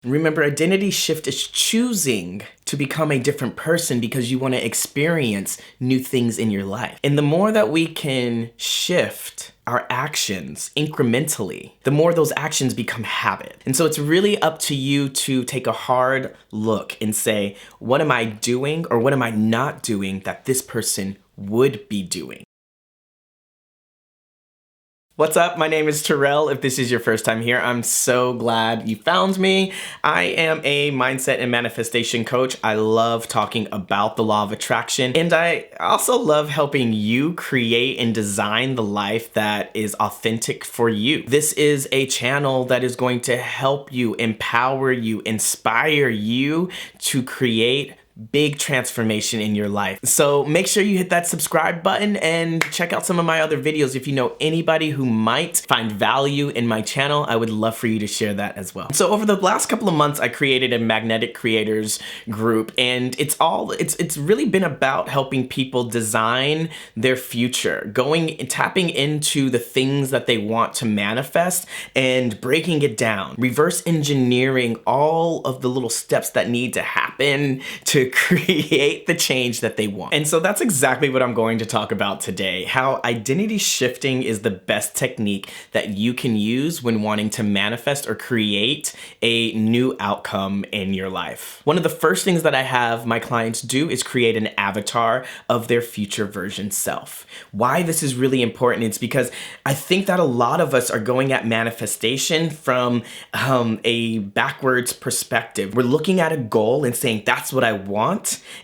Remember, identity shift is choosing to become a different person because you want to experience new things in your life. And the more that we can shift our actions incrementally, the more those actions become habit. And so it's really up to you to take a hard look and say, what am I doing or what am I not doing that this person would be doing? What's up? My name is Terrell. If this is your first time here, I'm so glad you found me. I am a mindset and manifestation coach. I love talking about the law of attraction, and I also love helping you create and design the life that is authentic for you. This is a channel that is going to help you, empower you, inspire you to create big transformation in your life. So make sure you hit that subscribe button and check out some of my other videos. If you know anybody who might find value in my channel, I would love for you to share that as well. So over the last couple of months, I created a Magnetic Creators group, and it's really been about helping people design their future, tapping into the things that they want to manifest and breaking it down, reverse engineering all of the little steps that need to happen to create the change that they want. And so that's exactly what I'm going to talk about today, how identity shifting is the best technique that you can use when wanting to manifest or create a new outcome in your life. One of the first things that I have my clients do is create an avatar of their future version self. Why this is really important is because I think that a lot of us are going at manifestation from a backwards perspective. We're looking at a goal and saying, that's what I want.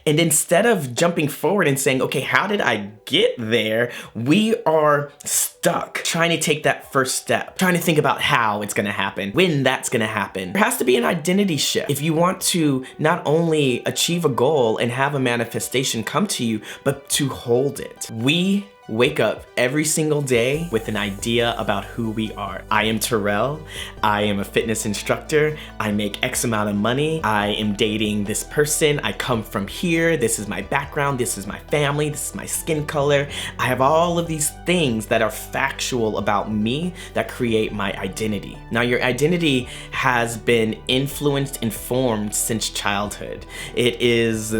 And instead of jumping forward and saying, okay, how did I get there? We are stuck trying to take that first step, trying to think about how it's going to happen, when that's going to happen. There has to be an identity shift if you want to not only achieve a goal and have a manifestation come to you, but to hold it. We wake up every single day with an idea about who we are. I am Terrell. I am a fitness instructor. I make X amount of money. I am dating this person. I come from here. This is my background. This is my family. This is my skin color. I have all of these things that are factual about me that create my identity. Now, your identity has been influenced and formed since childhood. It's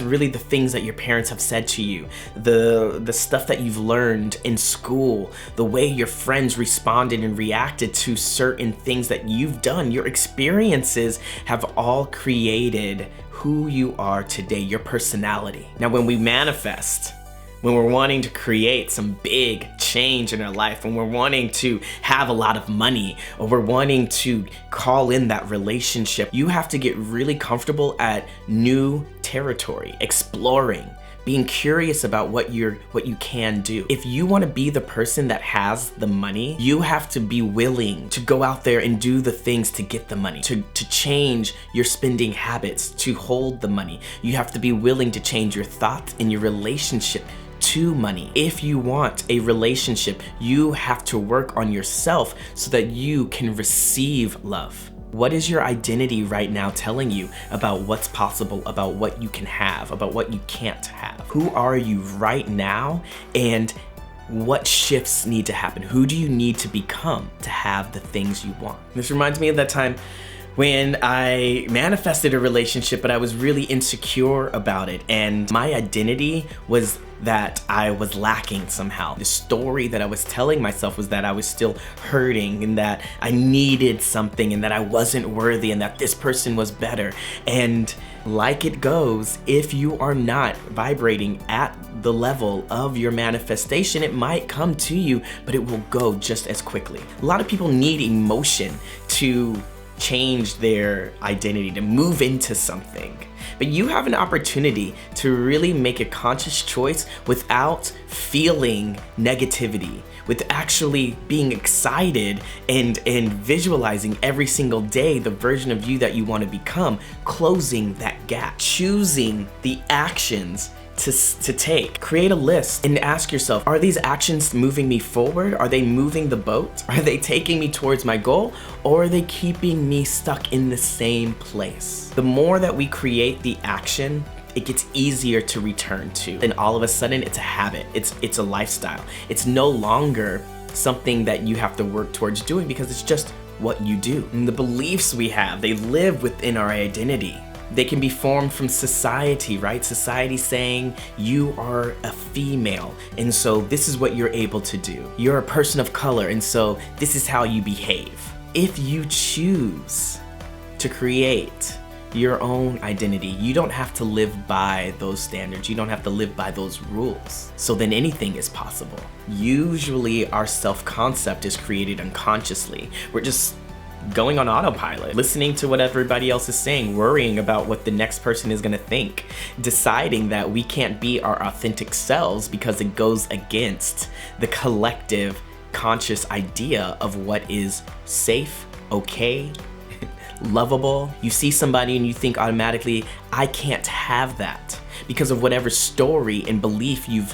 really the things that your parents have said to you, the stuff that you've learned in school, the way your friends responded and reacted to certain things that you've done. Your experiences have all created who you are today, your personality. Now, when we manifest, when we're wanting to create some big change in our life, when we're wanting to have a lot of money, or we're wanting to call in that relationship, you have to get really comfortable at new territory, exploring, being curious about what you can do. If you want to be the person that has the money, you have to be willing to go out there and do the things to get the money, to change your spending habits, to hold the money. You have to be willing to change your thoughts and your relationship to money. If you want a relationship, you have to work on yourself so that you can receive love. What is your identity right now telling you about what's possible, about what you can have, about what you can't have? Who are you right now, and what shifts need to happen? Who do you need to become to have the things you want? This reminds me of that time when I manifested a relationship, but I was really insecure about it, and my identity was that I was lacking somehow. The story that I was telling myself was that I was still hurting, and that I needed something, and that I wasn't worthy, and that this person was better. And like it goes, if you are not vibrating at the level of your manifestation, it might come to you, but it will go just as quickly. A lot of people need emotion to change their identity, to move into something. But you have an opportunity to really make a conscious choice without feeling negativity, with actually being excited and visualizing every single day the version of you that you want to become, closing that gap, choosing the actions to take. Create a list and ask yourself, are these actions moving me forward? Are they moving the boat? Are they taking me towards my goal? Or are they keeping me stuck in the same place? The more that we create the action, it gets easier to return to. Then all of a sudden, it's a habit. It's a lifestyle. It's no longer something that you have to work towards doing because it's just what you do. And the beliefs we have, they live within our identity. They can be formed from society, right? Society saying you are a female, and so this is what you're able to do. You're a person of color, and so this is how you behave. If you choose to create your own identity, you don't have to live by those standards. You don't have to live by those rules. So then anything is possible. Usually our self-concept is created unconsciously. We're just going on autopilot, listening to what everybody else is saying, worrying about what the next person is gonna think, deciding that we can't be our authentic selves because it goes against the collective conscious idea of what is safe, okay, lovable. You see somebody and you think automatically, I can't have that because of whatever story and belief you've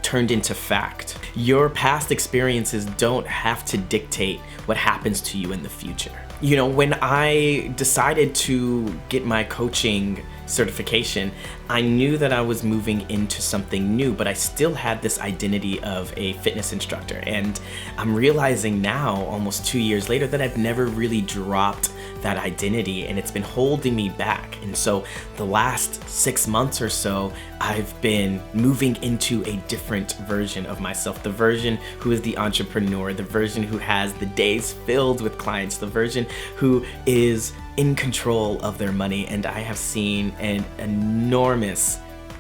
turned into fact. Your past experiences don't have to dictate what happens to you in the future. You know, when I decided to get my coaching certification, I knew that I was moving into something new, but I still had this identity of a fitness instructor. And I'm realizing now, almost 2 years later, that I've never really dropped that identity, and it's been holding me back. And so the last 6 months or so, I've been moving into a different version of myself, the version who is the entrepreneur, the version who has the days filled with clients, the version who is in control of their money. And I have seen an enormous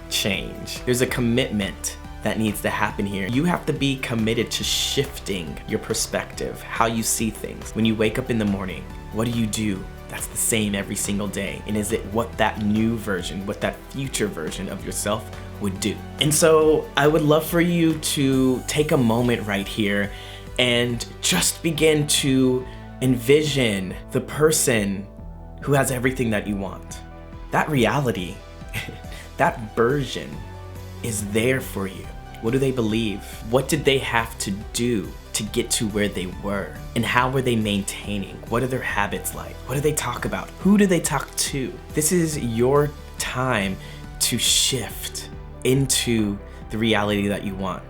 change. There's a commitment that needs to happen here. You have to be committed to shifting your perspective, how you see things. When you wake up in the morning, what do you do that's the same every single day? And is it what that new version, what that future version of yourself would do? And so I would love for you to take a moment right here and just begin to envision the person who has everything that you want. That reality, that version is there for you. What do they believe? What did they have to do to get to where they were? And how were they maintaining? What are their habits like? What do they talk about? Who do they talk to? This is your time to shift into the reality that you want.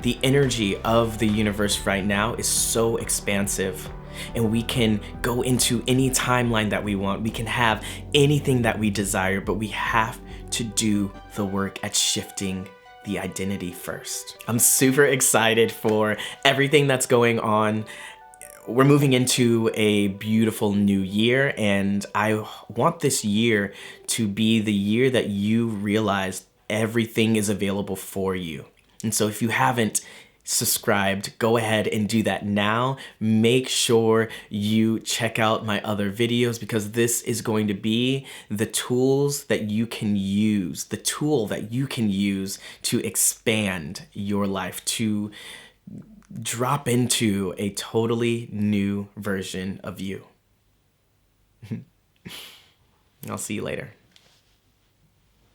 The energy of the universe right now is so expansive, and we can go into any timeline that we want. We can have anything that we desire, but we have to do the work at shifting the identity first. I'm super excited for everything that's going on. We're moving into a beautiful new year, and I want this year to be the year that you realize everything is available for you. And so if you haven't subscribed, go ahead and do that now. Make sure you check out my other videos, because this is going to be the tools that you can use, the tool that you can use to expand your life, to drop into a totally new version of you. I'll see you later.